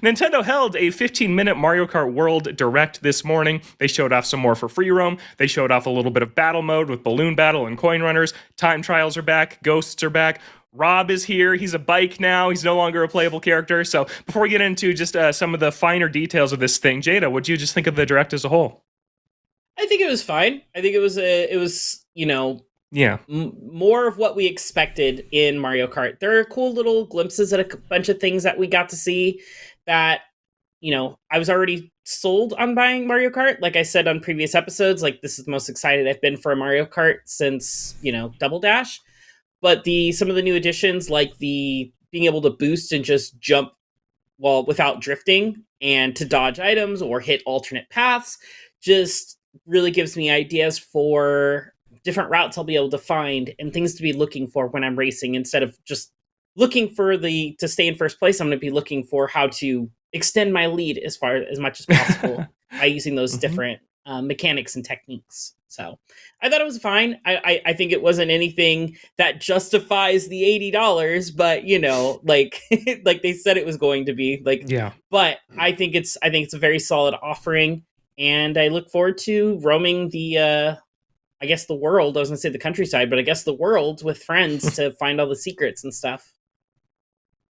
Nintendo held a 15-minute Mario Kart World Direct this morning. They showed off some more for free roam. They showed off a little bit of battle mode with balloon battle and coin runners. Time trials are back. Ghosts are back. Rob is here. He's a bike now. He's no longer a playable character. So before we get into just some of the finer details of this thing, Jada, what'd you just think of the Direct as a whole? I think it was fine. I think it was more of what we expected in Mario Kart. There are cool little glimpses at a bunch of things that we got to see that, I was already sold on buying Mario Kart. Like I said on previous episodes, like this is the most excited I've been for a Mario Kart since, Double Dash. But some of the new additions, like the being able to boost and just jump without drifting and to dodge items or hit alternate paths, just really gives me ideas for different routes I'll be able to find and things to be looking for when I'm racing. Instead of just looking for to stay in first place, I'm going to be looking for how to extend my lead as much as possible by using those different mechanics and techniques. So I thought it was fine. I think it wasn't anything that justifies the $80, but like like they said it was going to be. But I think it's a very solid offering, and I look forward to roaming the world. I was gonna say the countryside, but I guess the world with friends to find all the secrets and stuff.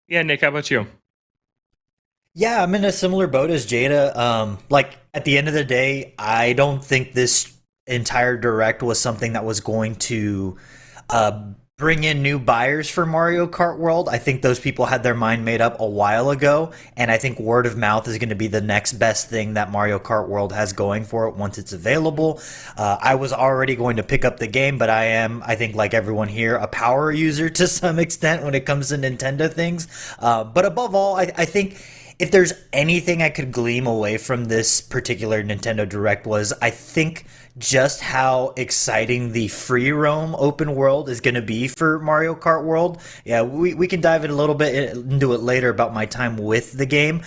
Yeah, Nick, how about you? Yeah, I'm in a similar boat as Jada. At the end of the day, I don't think this entire Direct was something that was going to bring in new buyers for Mario Kart World. I think those people had their mind made up a while ago, and I think word of mouth is going to be the next best thing that Mario Kart World has going for it once it's available. I was already going to pick up the game, but I think like everyone here, a power user to some extent when it comes to Nintendo things. But above all, I think if there's anything I could glean away from this particular Nintendo Direct was, I think, just how exciting the free roam open world is going to be for Mario Kart World. Yeah, we can dive in a little bit into it later about my time with the game,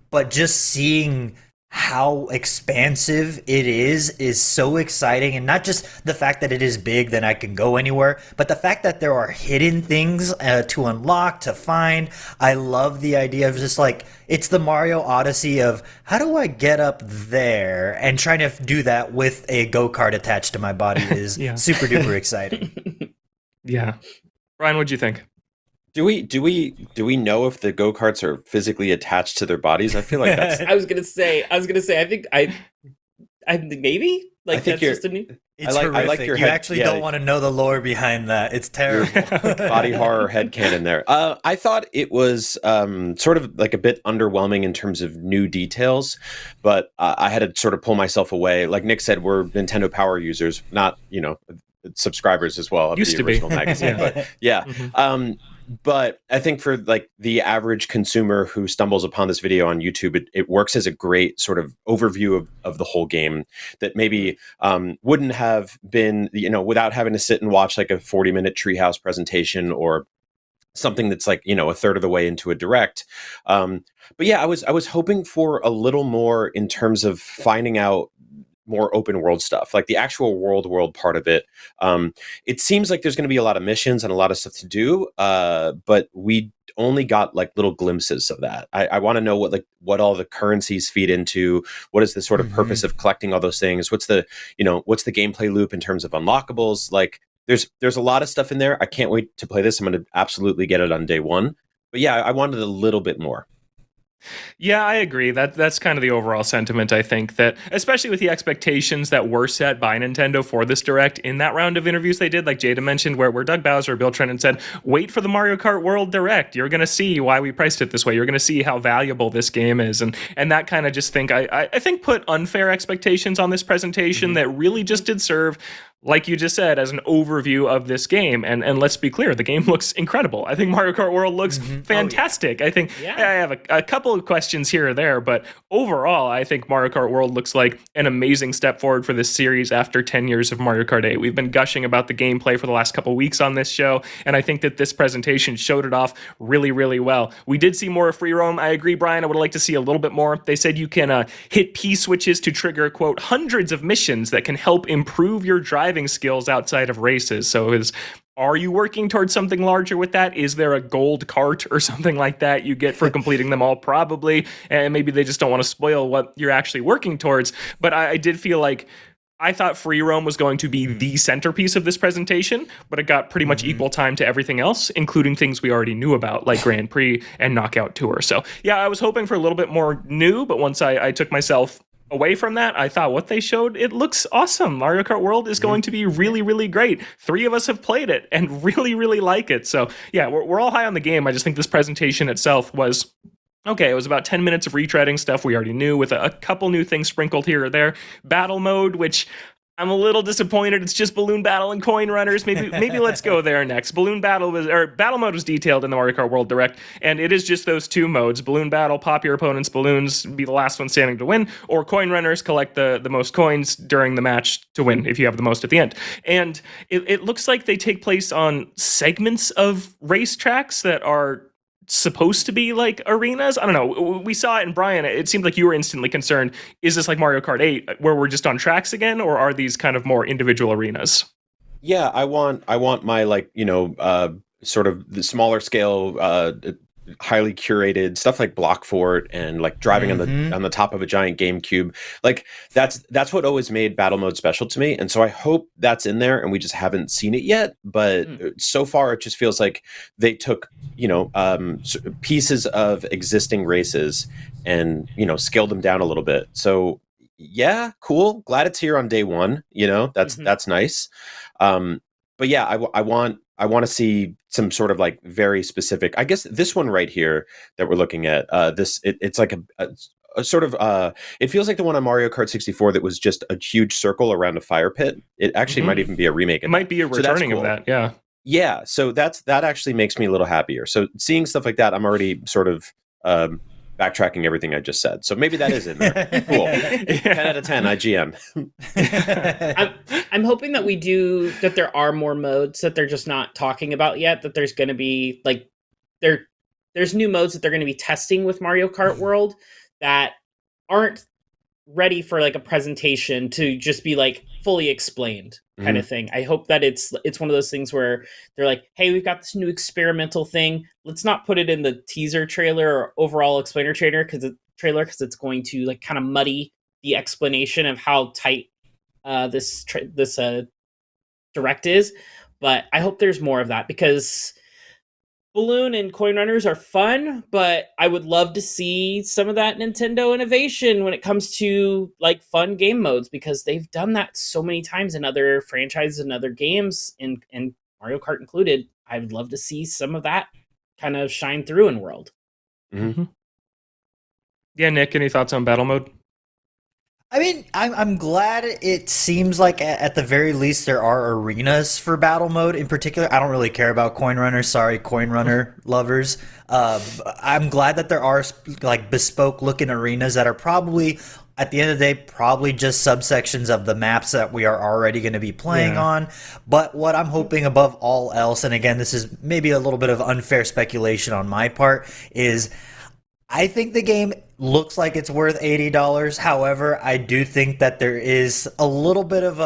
but just seeing how expansive it is so exciting. And not just the fact that it is big, then I can go anywhere, but the fact that there are hidden things to unlock, to find. I love the idea of just like, it's the Mario Odyssey of how do I get up there, and trying to do that with a go-kart attached to my body is super duper exciting. Yeah. Brian, what'd you think? Do we know if the go-karts are physically attached to their bodies? I feel like that's I was gonna say I think maybe like, I think that's just a new. It's horrific. I like you actually don't want to know the lore behind that. It's terrible. Body horror headcanon there. I thought it was sort of like a bit underwhelming in terms of new details, but I had to sort of pull myself away. Like Nick said, we're Nintendo Power users, not subscribers as well of Used the original magazine. But yeah. Mm-hmm. But I think for like the average consumer who stumbles upon this video on YouTube, it works as a great sort of overview of the whole game that maybe wouldn't have been, without having to sit and watch like a 40-minute Treehouse presentation or something that's like, a third of the way into a Direct. But yeah, I was hoping for a little more in terms of finding out more open world stuff, like the actual world part of it. It seems like there's going to be a lot of missions and a lot of stuff to do, but we only got like little glimpses of that. I want to know what all the currencies feed into. What is the sort of purpose of collecting all those things? What's the gameplay loop in terms of unlockables? Like there's a lot of stuff in there. I can't wait to play this. I'm going to absolutely get it on day one. But yeah, I wanted a little bit more. Yeah, I agree. That's kind of the overall sentiment, I think, that especially with the expectations that were set by Nintendo for this Direct in that round of interviews they did, like Jada mentioned, where Doug Bowser, Bill Trinen said, wait for the Mario Kart World Direct. You're going to see why we priced it this way. You're going to see how valuable this game is. And that kind of just think, I think, put unfair expectations on this presentation that really just did serve, like you just said, as an overview of this game. And let's be clear, the game looks incredible. I think Mario Kart World looks fantastic. I think I have a couple of questions here or there, but overall, I think Mario Kart World looks like an amazing step forward for this series after 10 years of Mario Kart 8. We've been gushing about the gameplay for the last couple of weeks on this show, and I think that this presentation showed it off really, really well. We did see more of free roam. I agree, Brian. I would like to see a little bit more. They said you can hit P switches to trigger, quote, hundreds of missions that can help improve your driving skills outside of races. So it was are you working towards something larger with that? Is there a gold cart or something like that you get for completing them all? Probably. And maybe they just don't want to spoil what you're actually working towards. But I did feel like I thought free roam was going to be the centerpiece of this presentation, but it got pretty much equal time to everything else, including things we already knew about, like Grand Prix and Knockout Tour. So yeah, I was hoping for a little bit more new, but once I took myself away from that, I thought what they showed, it looks awesome. Mario Kart World is going to be really, really great. 3 of us have played it and really, really like it. So yeah, we're all high on the game. I just think this presentation itself was okay. It was about 10 minutes of retreading stuff we already knew with a couple new things sprinkled here or there. Battle mode, which I'm a little disappointed. It's just balloon battle and coin runners. Maybe let's go there next. Battle mode was detailed in the Mario Kart World Direct, and it is just those 2 modes: balloon battle, pop your opponent's balloons, be the last one standing to win, or coin runners, collect the most coins during the match to win if you have the most at the end. And it looks like they take place on segments of racetracks that are supposed to be like arenas. I don't know. We saw it in Brian. It seemed like you were instantly concerned. Is this like Mario Kart 8 where we're just on tracks again, or are these kind of more individual arenas? Yeah, I want my sort of the smaller scale highly curated stuff like Block Fort and like driving on the top of a giant GameCube. Like that's what always made battle mode special to me. And so I hope that's in there and we just haven't seen it yet. But so far it just feels like they took, pieces of existing races and, scaled them down a little bit. So yeah, cool. Glad it's here on day one. That's nice. But yeah, I want to see some sort of like very specific. I guess this one right here that we're looking at. It's like a sort of. It feels like the one on Mario Kart 64 that was just a huge circle around a fire pit. It actually might even be a remake. It might be a returning of that. Yeah. Yeah. So that actually makes me a little happier. So seeing stuff like that, I'm already sort of. Backtracking everything I just said. So maybe that is in there. Cool. 10 out of 10 IGM. I'm hoping that there are more modes that they're just not talking about yet, that there's going to be like there's new modes that they're going to be testing with Mario Kart World that aren't ready for like a presentation to just be like fully explained kind of thing. I hope that it's one of those things where they're like, hey, we've got this new experimental thing. Let's not put it in the teaser trailer or overall explainer trailer because it's going to like kind of muddy the explanation of how tight this direct is. But I hope there's more of that because balloon and coin runners are fun, but I would love to see some of that Nintendo innovation when it comes to like fun game modes because they've done that so many times in other franchises and other games and Mario Kart included. I would love to see some of that kind of shine through in World. Mm-hmm. Yeah, Nick, any thoughts on battle mode? I mean, I'm glad it seems like at the very least there are arenas for battle mode in particular. I don't really care about coin runners. Sorry, coin runner lovers. I'm glad that there are like bespoke looking arenas that are probably at the end of the day probably just subsections of the maps that we are already going to be playing on. But what I'm hoping above all else, and again, this is maybe a little bit of unfair speculation on my part, is I think the game looks like it's worth $80. However, I do think that there is a little bit of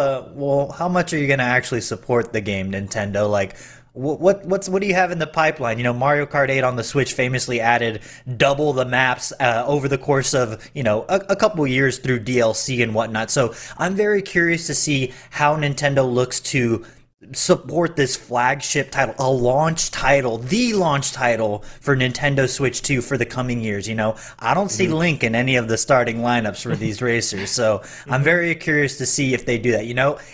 how much are you going to actually support the game, Nintendo? Like, what do you have in the pipeline? Mario Kart 8 on the Switch famously added double the maps over the course of, a couple years through DLC and whatnot. So I'm very curious to see how Nintendo looks to support this flagship title, the launch title for Nintendo Switch 2 for the coming years. I don't see Link in any of the starting lineups for these racers, so I'm very curious to see if they do that.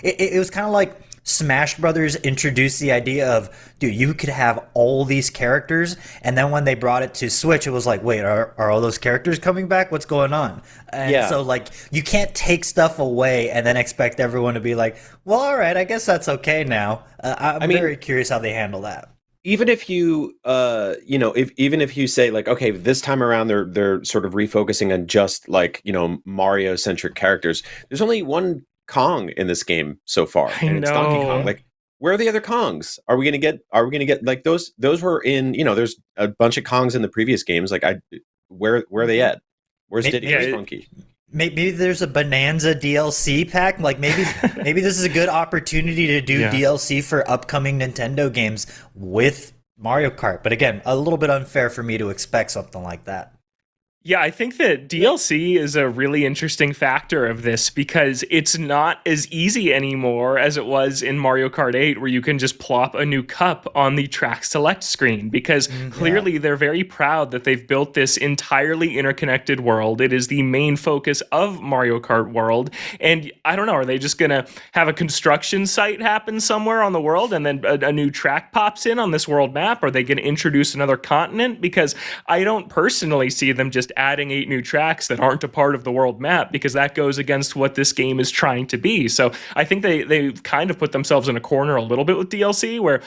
It was kind of like Smash Brothers introduced the idea of, dude, you could have all these characters, and then when they brought it to Switch, it was like, wait, are all those characters coming back? What's going on? And so, like, you can't take stuff away and then expect everyone to be like, well, all right, I guess that's okay now. I'm very curious how they handle that. Even if you, even if you say like, okay, this time around they're sort of refocusing on just like, Mario centric characters. There's only one Kong in this game so far, and it's Donkey Kong. Like, where are the other Kongs? Are we gonna get like those were in, there's a bunch of Kongs in the previous games. Like, where are they at? Where's Diddy? Where's Funky? maybe there's a Bonanza DLC pack. Like maybe this is a good opportunity to do DLC for upcoming Nintendo games with Mario Kart. But again, a little bit unfair for me to expect something like that. Yeah, I think that DLC is a really interesting factor of this because it's not as easy anymore as it was in Mario Kart 8, where you can just plop a new cup on the track select screen, because clearly they're very proud that they've built this entirely interconnected world. It is the main focus of Mario Kart World. And I don't know, are they just going to have a construction site happen somewhere on the world and then a new track pops in on this world map? Are they going to introduce another continent? Because I don't personally see them just adding 8 new tracks that aren't a part of the world map, because that goes against what this game is trying to be. So I think they kind of put themselves in a corner a little bit with DLC, where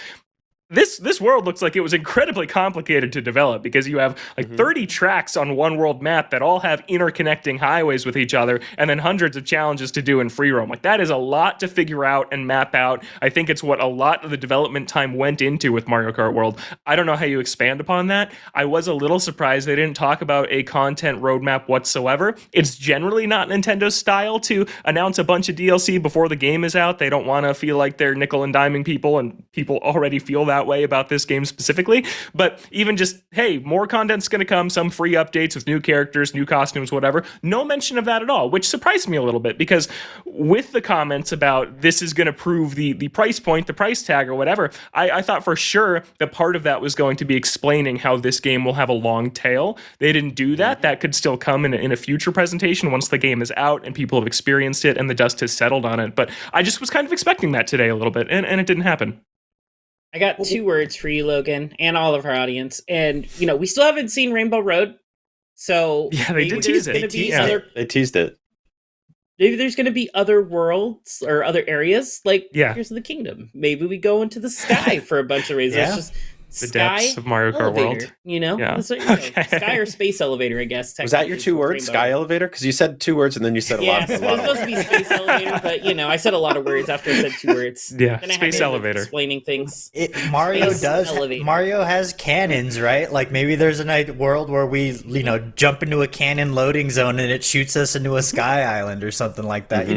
this world looks like it was incredibly complicated to develop, because you have like 30 tracks on one world map that all have interconnecting highways with each other, and then hundreds of challenges to do in free roam. Like, that is a lot to figure out and map out. I think it's what a lot of the development time went into with Mario Kart World. I don't know how you expand upon that. I was a little surprised they didn't talk about a content roadmap whatsoever. It's generally not Nintendo's style to announce a bunch of DLC before the game is out. They don't want to feel like they're nickel and diming people, and people already feel that way about this game specifically. But even just, hey, more content's going to come, some free updates with new characters, new costumes, whatever. No mention of that at all, which surprised me a little bit, because with the comments about this is going to prove the price point, the price tag or whatever, I thought for sure that part of that was going to be explaining how this game will have a long tail. They didn't do that. That could still come in a future presentation once the game is out and people have experienced it and the dust has settled on it. But I just was kind of expecting that today a little bit, and it didn't happen. I got 2 words for you, Logan, and all of our audience. And, we still haven't seen Rainbow Road. So yeah, they did tease it. They teased it. Maybe there's going to be other worlds or other areas, like Tears of the Kingdom. Maybe we go into the sky for a bunch of reasons. Yeah. It's just The sky depths of Mario Kart elevator, World. Yeah. That's what Okay. Sky or space elevator, I guess. Was that your 2 words, Rainbow. Sky elevator? Because you said 2 words and then you said a lot. Yeah, it was supposed to be space elevator, but I said a lot of words after I said 2 words. Yeah, Then I had space to end up elevator. explaining things. Mario elevator. Mario has cannons, right? Like maybe there's a night world where we, jump into a cannon loading zone and it shoots us into a sky island or something like that.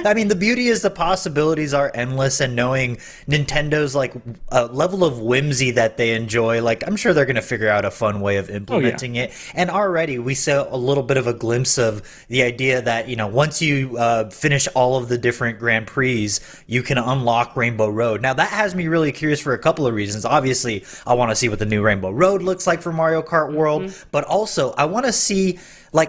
I mean, the beauty is the possibilities are endless, and knowing Nintendo's level of whimsy that they enjoy, I'm sure they're going to figure out a fun way of implementing it. And already we saw a little bit of a glimpse of the idea that, once you finish all of the different Grand Prix, you can unlock Rainbow Road. Now, that has me really curious for a couple of reasons. Obviously, I want to see what the new Rainbow Road looks like for Mario Kart World, but also I want to see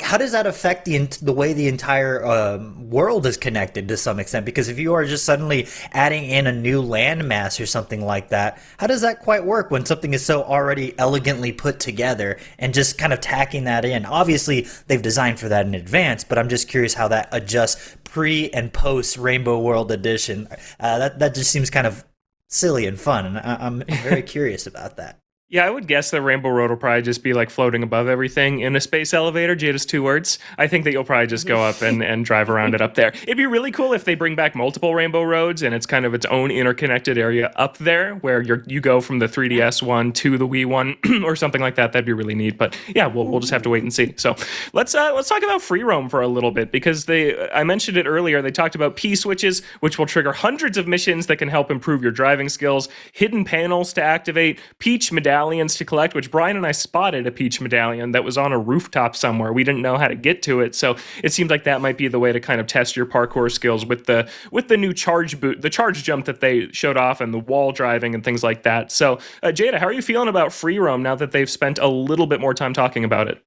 how does that affect the way the entire world is connected to some extent? Because if you are just suddenly adding in a new landmass or something like that, how does that quite work when something is so already elegantly put together, and just kind of tacking that in? Obviously, they've designed for that in advance, but I'm just curious how that adjusts pre and post Rainbow World Edition. That just seems kind of silly and fun, and I'm very curious about that. Yeah, I would guess that Rainbow Road will probably just be floating above everything in a space elevator. Jada's 2 words. I think that you'll probably just go up and drive around it up there. It'd be really cool if they bring back multiple Rainbow Roads and it's kind of its own interconnected area up there, where you go from the 3DS one to the Wii one or something like that. That'd be really neat. But yeah, we'll just have to wait and see. So let's talk about free roam for a little bit, because I mentioned it earlier. They talked about P switches, which will trigger hundreds of missions that can help improve your driving skills, hidden panels to activate, Peach medallions to collect, which Brian and I spotted a Peach medallion that was on a rooftop somewhere. We didn't know how to get to it, so it seemed like that might be the way to kind of test your parkour skills with the new charge boot, the charge jump that they showed off, and the wall driving and things like that. So Jada, how are you feeling about free roam now that they've spent a little bit more time talking about it?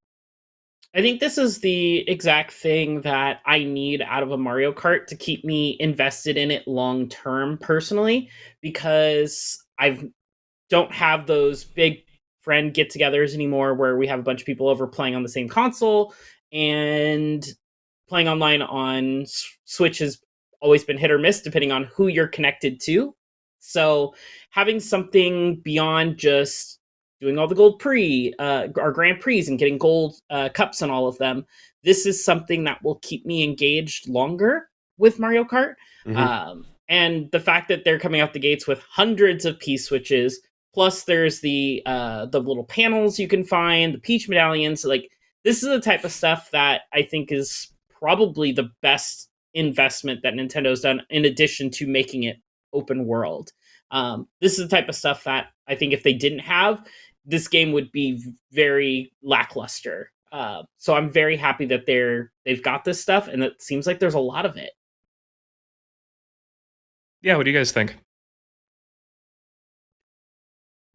I think this is the exact thing that I need out of a Mario Kart to keep me invested in it long term personally, because I don't have those big friend get-togethers anymore where we have a bunch of people over playing on the same console, and playing online on Switch has always been hit or miss depending on who you're connected to. So having something beyond just doing all the gold our Grand Prix and getting gold cups on all of them, this is something that will keep me engaged longer with Mario Kart. And the fact that they're coming out the gates with hundreds of P switches, plus there's the little panels you can find, the Peach medallions. This is the type of stuff that I think is probably the best investment that Nintendo's done, in addition to making it open world. This is the type of stuff that I think if they didn't have, this game would be very lackluster. So I'm very happy that they've got this stuff, and it seems like there's a lot of it. Yeah, what do you guys think?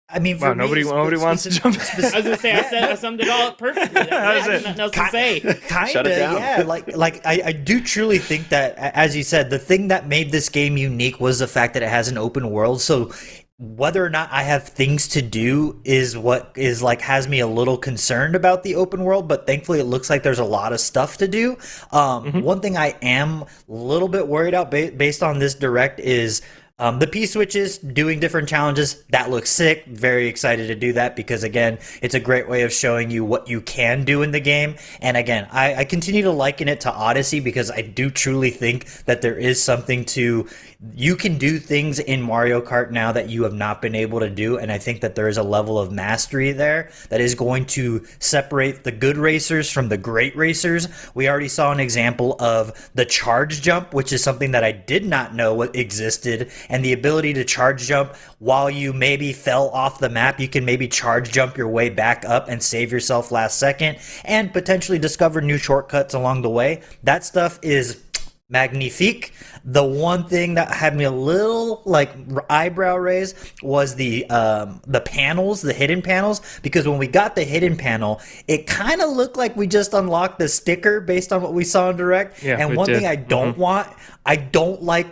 I mean, Wow, nobody wants to jump in. I was gonna say I summed it all up perfectly. That's it. Nothing else to say. Kind of, yeah. Like I do truly think that, as you said, the thing that made this game unique was the fact that it has an open world. So whether or not I have things to do is what is like has me a little concerned about the open world, but thankfully it looks like there's a lot of stuff to do. One thing I am a little bit worried about based on this direct is the P-switches, doing different challenges. That looks sick. Very excited to do that because, again, it's a great way of showing you what you can do in the game. And again, I continue to liken it to Odyssey because I do truly think that there is something to... You can do things in Mario Kart now that you have not been able to do, and I think that there is a level of mastery there that is going to separate the good racers from the great racers. We already saw an example of the charge jump, which is something that I did not know what existed, and the ability to charge jump while you maybe fell off the map. You can maybe charge jump your way back up and save yourself last second, and potentially discover new shortcuts along the way. That stuff is magnifique. The one thing that had me a little like eyebrow raise was the panels, the hidden panels, because when we got the hidden panel, it kind of looked like we just unlocked the sticker based on what we saw in Direct. Yeah, and one thing I don't want, I don't like,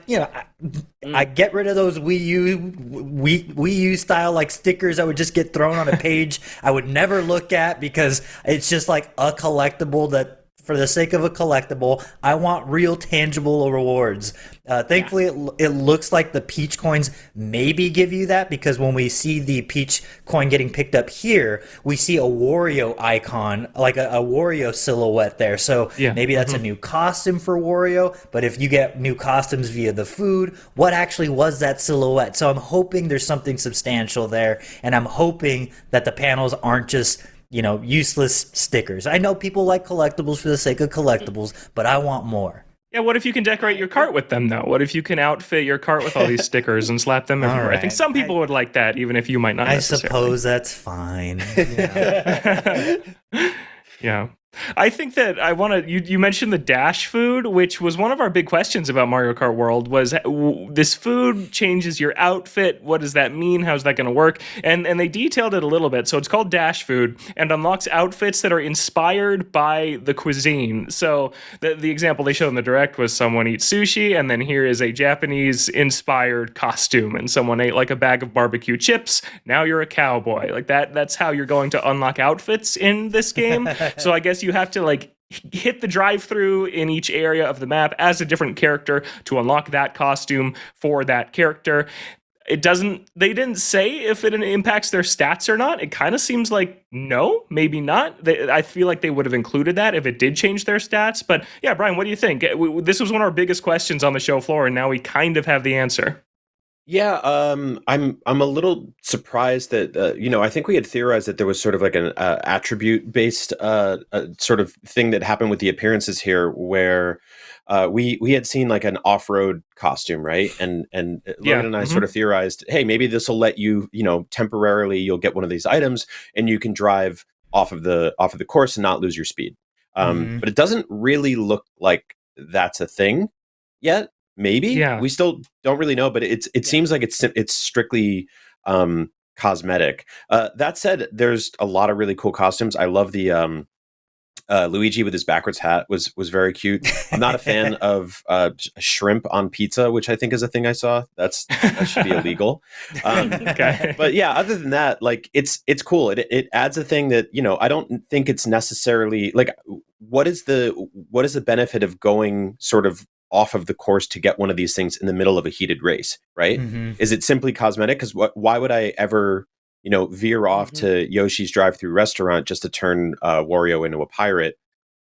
I get rid of those Wii U style like stickers that would just get thrown on a page I would never look at because it's just like a collectible that, for the sake of a collectible, I want real tangible rewards. Thankfully, it looks like the Peach coins maybe give you that because when we see the Peach coin getting picked up here, we see a Wario icon, like a Wario silhouette there. So maybe that's a new costume for Wario. But if you get new costumes via the food, what actually was that silhouette? So I'm hoping there's something substantial there, and I'm hoping that the panels aren't just useless stickers. I know people like collectibles for the sake of collectibles, but I want more. Yeah, what if you can decorate your cart with them, though? What if you can outfit your cart with all these stickers and slap them everywhere? Right. I think some people would like that, even if you might not necessarily. I suppose that's fine. Yeah. Yeah. I think that I want to. You mentioned the dash food, which was one of our big questions about Mario Kart World. Was this food changes your outfit? What does that mean? How's that going to work? And they detailed it a little bit. So it's called dash food and unlocks outfits that are inspired by the cuisine. So the example they showed in the direct was someone eats sushi, and then here is a Japanese inspired costume, and someone ate like a bag of barbecue chips. Now you're a cowboy. Like that. That's how you're going to unlock outfits in this game. So I guess you have to like hit the drive-through in each area of the map as a different character to unlock that costume for that character. They didn't say if it impacts their stats or not. It kind of seems like no, maybe not. I feel like they would have included that if it did change their stats. But yeah, Brian, what do you think? This was one of our biggest questions on the show floor, and now we kind of have the answer. Yeah, I'm a little surprised that I think we had theorized that there was sort of like an attribute based sort of thing that happened with the appearances here, where we had seen like an off-road costume, right? And Logan and I sort of theorized, hey, maybe this will let you temporarily you'll get one of these items and you can drive off of the course and not lose your speed. But it doesn't really look like that's a thing yet. Maybe we still don't really know, but it seems like it's strictly cosmetic. That said, there's a lot of really cool costumes. I love the Luigi with his backwards hat was very cute. I'm not a fan of shrimp on pizza, which I think is a thing I saw. That should be illegal. Okay. But yeah, other than that, like it's cool. It adds a thing that I don't think it's necessarily like what is the benefit of going sort of off of the course to get one of these things in the middle of a heated race, right? Is it simply cosmetic? Because why would I ever, veer off to Yoshi's drive-through restaurant just to turn Wario into a pirate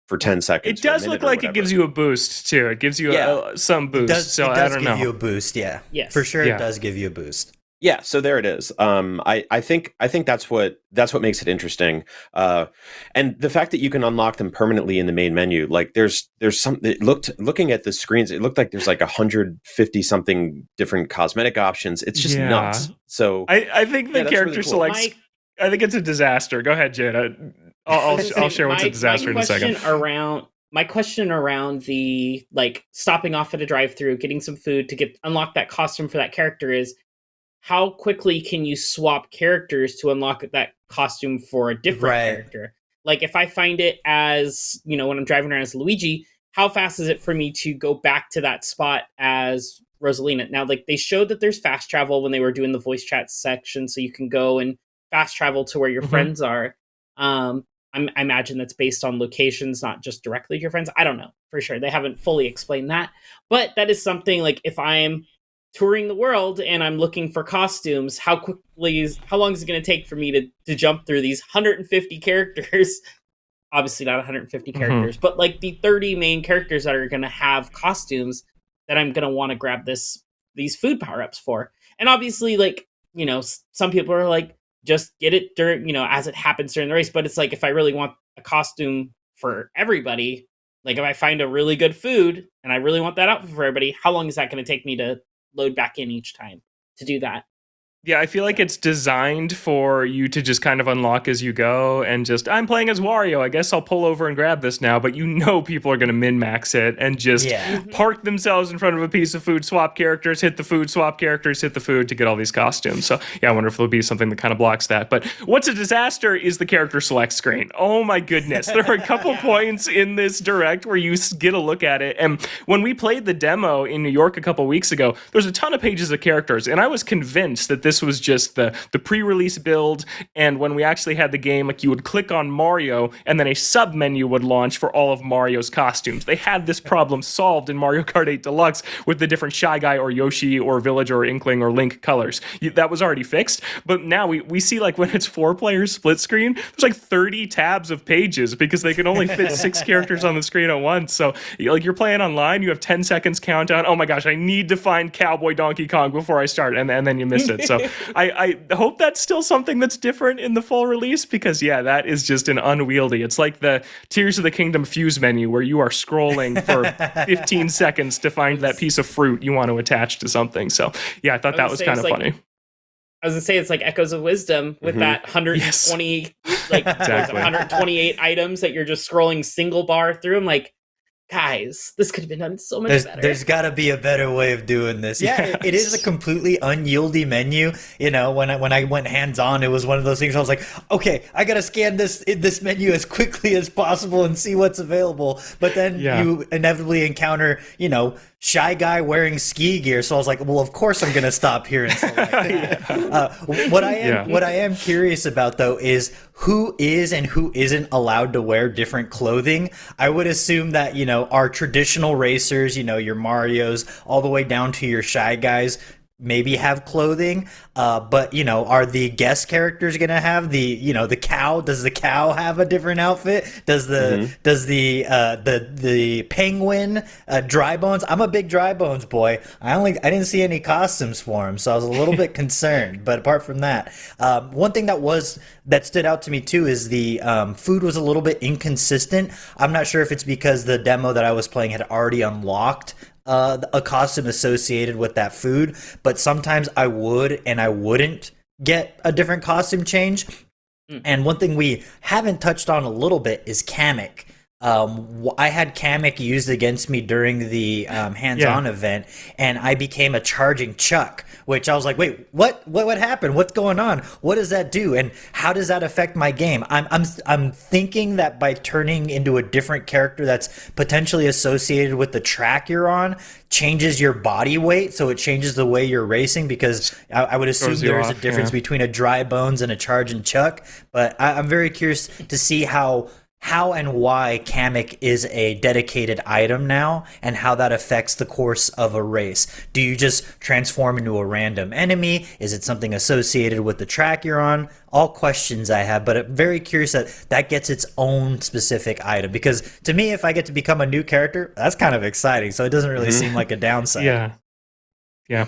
for 10 seconds? It does look like it gives you a boost, too. It gives you some boost. It does I don't know. give you a boost, yeah. Yes. For sure, Yeah. it does give you a boost. Yeah, so there it is. I think that's what makes it interesting, and the fact that you can unlock them permanently in the main menu. Like there's some. Looking at the screens, it looked like there's like 150 something different cosmetic options. It's just nuts. So I think the character really cool. selects. I think it's a disaster. Go ahead, Jada. I'll share what's a disaster in a second. My question around the like stopping off at a drive-through, getting some food to unlock that costume for that character is, how quickly can you swap characters to unlock that costume for a different character? Like if I find it as, when I'm driving around as Luigi, how fast is it for me to go back to that spot as Rosalina? Now, like they showed that there's fast travel when they were doing the voice chat section, so you can go and fast travel to where your friends are. I imagine that's based on locations, not just directly to your friends. I don't know for sure. They haven't fully explained that, but that is something like if I'm touring the world and I'm looking for costumes, how long is it going to take for me to jump through these 150 characters? Obviously not 150 characters, but like the 30 main characters that are going to have costumes that I'm going to want to grab these food power-ups for. And obviously, like, some people are like, just get it during, as it happens during the race. But it's like, if I really want a costume for everybody, like if I find a really good food and I really want that outfit for everybody, how long is that going to take me to load back in each time to do that? Yeah, I feel like it's designed for you to just kind of unlock as you go and just, I'm playing as Wario, I guess I'll pull over and grab this now, but people are going to min-max it and just park themselves in front of a piece of food, swap characters, hit the food, swap characters, hit the food to get all these costumes. So yeah, I wonder if there'll be something that kind of blocks that. But what's a disaster is the character select screen. Oh my goodness. There are a couple points in this direct where you get a look at it. And when we played the demo in New York a couple weeks ago, there's a ton of pages of characters, and I was convinced that this was just the pre-release build, and when we actually had the game, like you would click on Mario and then a sub menu would launch for all of Mario's costumes. They had this problem solved in Mario Kart 8 Deluxe with the different Shy Guy or Yoshi or Villager or Inkling or Link colors. That was already fixed, but now we see like when it's 4-player split screen, there's like 30 tabs of pages because they can only fit 6 characters on the screen at once. So like you're playing online, you have 10 seconds countdown. Oh my gosh, I need to find Cowboy Donkey Kong before I start, and then you miss it. So I hope that's still something that's different in the full release, because yeah, that is just an unwieldy. It's like the Tears of the Kingdom Fuse menu where you are scrolling for 15 seconds to find that piece of fruit you want to attach to something. So yeah, I thought that was kind of funny. I was gonna say it's like Echoes of Wisdom with that 120 exactly. 128 items that you're just scrolling single bar through. I'm like, guys, this could have been done so much better. There's got to be a better way of doing this. Yeah, it is a completely unyieldy menu. When I went hands-on, it was one of those things I was like, okay, I got to scan this menu as quickly as possible and see what's available. But then you inevitably encounter, Shy Guy wearing ski gear. So I was like, well, of course I'm going to stop here and select that. What I am curious about, though, is who is and who isn't allowed to wear different clothing. I would assume that, our traditional racers, your Marios, all the way down to your Shy Guys, maybe have clothing, but are the guest characters gonna have the cow? Does the cow have a different outfit? Does the penguin, Dry Bones? I'm a big Dry Bones boy. I didn't see any costumes for him, so I was a little bit concerned. But apart from that, one thing that stood out to me too is the food was a little bit inconsistent. I'm not sure if it's because the demo that I was playing had already unlocked a costume associated with that food, but sometimes I would and I wouldn't get a different costume change. And one thing we haven't touched on a little bit is Kamek. I had Kamek used against me during the hands-on event, and I became a charging Chuck, which I was like, wait, what happened? What's going on? What does that do? And how does that affect my game? I'm thinking that by turning into a different character that's potentially associated with the track you're on changes your body weight, so it changes the way you're racing, because I would assume there's a difference between a Dry Bones and a charging Chuck. But I'm very curious to see how and why Kamek is a dedicated item now, and how that affects the course of a race. Do you just transform into a random enemy? Is it something associated with the track you're on? All questions I have, but I'm very curious that gets its own specific item, because to me, if I get to become a new character, that's kind of exciting, so it doesn't really seem like a downside. Yeah.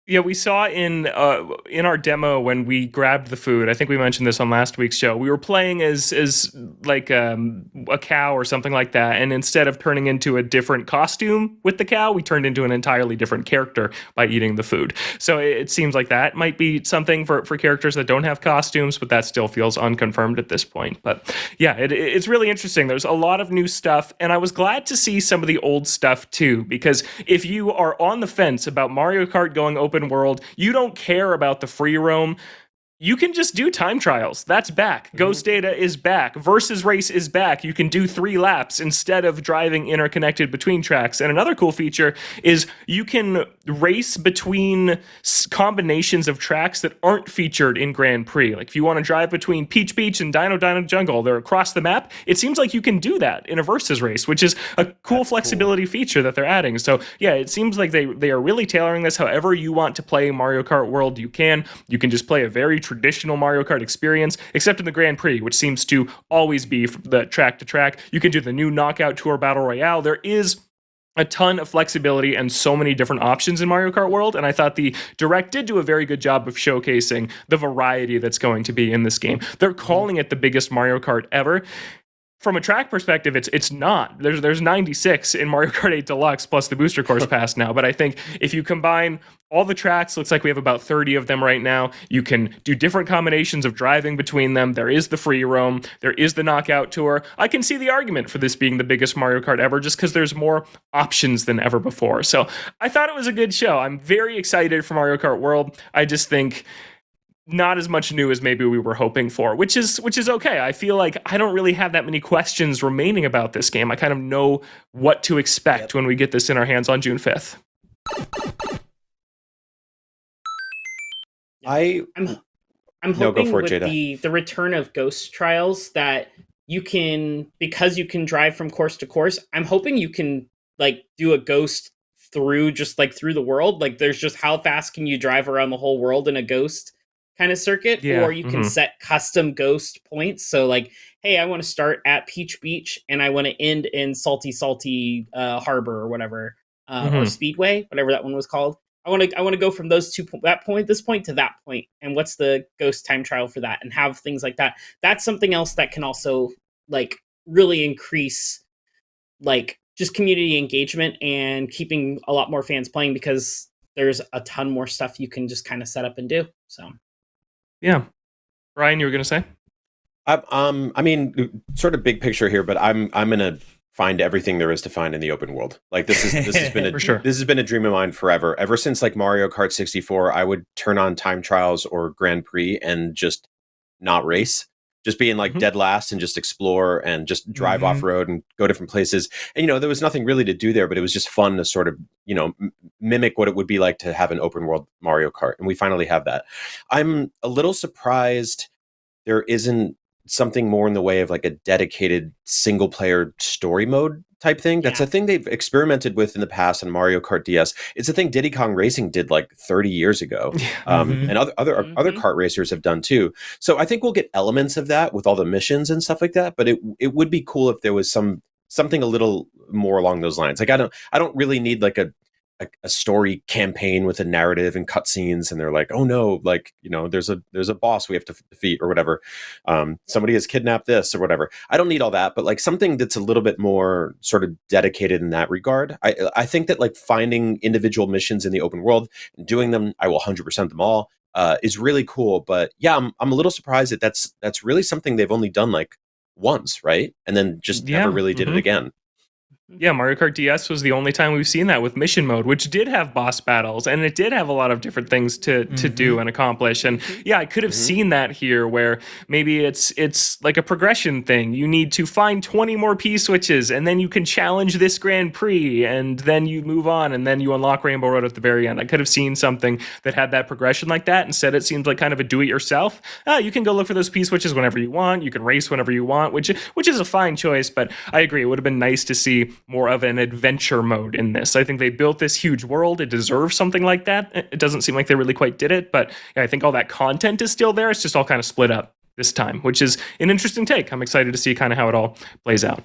Yeah, we saw in our demo when we grabbed the food. I think we mentioned this on last week's show. We were playing as like a cow or something like that, and instead of turning into a different costume with the cow, we turned into an entirely different character by eating the food. So it seems like that might be something for characters that don't have costumes, but that still feels unconfirmed at this point. But yeah, it's really interesting. There's a lot of new stuff, and I was glad to see some of the old stuff too, because if you are on the fence about Mario Kart going open world, you don't care about the free roam, you can just do time trials. That's back. Ghost Data is back. Versus Race is back. You can do 3 laps instead of driving interconnected between tracks. And another cool feature is you can race between combinations of tracks that aren't featured in Grand Prix. Like if you want to drive between Peach Beach and Dino Dino Jungle, they're across the map. It seems like you can do that in a versus race, which is a cool flexibility feature that they're adding. So yeah, it seems like they are really tailoring this however you want to play Mario Kart World. You can just play a very traditional Mario Kart experience, except in the Grand Prix, which seems to always be from the track to track. You can do the new Knockout Tour Battle Royale. There is a ton of flexibility and so many different options in Mario Kart World, and I thought the Direct did do a very good job of showcasing the variety that's going to be in this game. They're calling it the biggest Mario Kart ever. From a track perspective, it's not. There's 96 in Mario Kart 8 Deluxe plus the booster course pass now. But I think if you combine all the tracks, looks like we have about 30 of them right now. You can do different combinations of driving between them. There is the free roam. There is the knockout tour. I can see the argument for this being the biggest Mario Kart ever just because there's more options than ever before. So I thought it was a good show. I'm very excited for Mario Kart World. I just think not as much new as maybe we were hoping for, which is okay. I feel like I don't really have that many questions remaining about this game. I kind of know what to expect when we get this in our hands on June 5th. I'm hoping with the return of Ghost Trials that you can, because you can drive from course to course, I'm hoping you can like do a ghost through the world. Like there's just how fast can you drive around the whole world in a ghost kind of circuit, or you can set custom ghost points. So like, hey, I want to start at Peach Beach and I want to end in Salty Harbor or whatever, or Speedway, whatever that one was called. I want to go from this point to that point, and what's the ghost time trial for that, and have things like that. That's something else that can also like really increase like just community engagement and keeping a lot more fans playing, because there's a ton more stuff you can just kind of set up and do. So yeah. Brian, you were going to say? I mean, sort of big picture here, but I'm going to find everything there is to find in the open world. Like this has been this has been a dream of mine forever. Ever since like Mario Kart 64, I would turn on time trials or Grand Prix and just not race. Just being like dead last and just explore and just drive off road and go different places. And, there was nothing really to do there, but it was just fun to sort of, mimic what it would be like to have an open world Mario Kart. And we finally have that. I'm a little surprised there isn't something more in the way of like a dedicated single player story mode type thing. That's a thing they've experimented with in the past on Mario Kart DS. It's a thing Diddy Kong Racing did like 30 years ago. And other kart racers have done too. So I think we'll get elements of that with all the missions and stuff like that. But it would be cool if there was something a little more along those lines. Like I don't really need like a story campaign with a narrative and cutscenes, and they're like, oh no, like there's a boss we have to defeat or whatever. Somebody has kidnapped this or whatever. I don't need all that, but like something that's a little bit more sort of dedicated in that regard. I think that like finding individual missions in the open world and doing them, I will 100% them all, is really cool. But yeah, I'm a little surprised that that's really something they've only done like once, right? And then just never really did it again. Yeah, Mario Kart DS was the only time we've seen that with mission mode, which did have boss battles, and it did have a lot of different things to do and accomplish. And yeah, I could have seen that here, where maybe it's like a progression thing. You need to find 20 more P switches, and then you can challenge this Grand Prix, and then you move on, and then you unlock Rainbow Road at the very end. I could have seen something that had that progression like that. Instead, it seems like kind of a do-it-yourself. You can go look for those P switches whenever you want. You can race whenever you want, which is a fine choice. But I agree, it would have been nice to see more of an adventure mode in this. I think they built this huge world. It deserves something like that. It doesn't seem like they really quite did it, but yeah, I think all that content is still there. It's just all kind of split up this time, which is an interesting take. I'm excited to see kind of how it all plays out.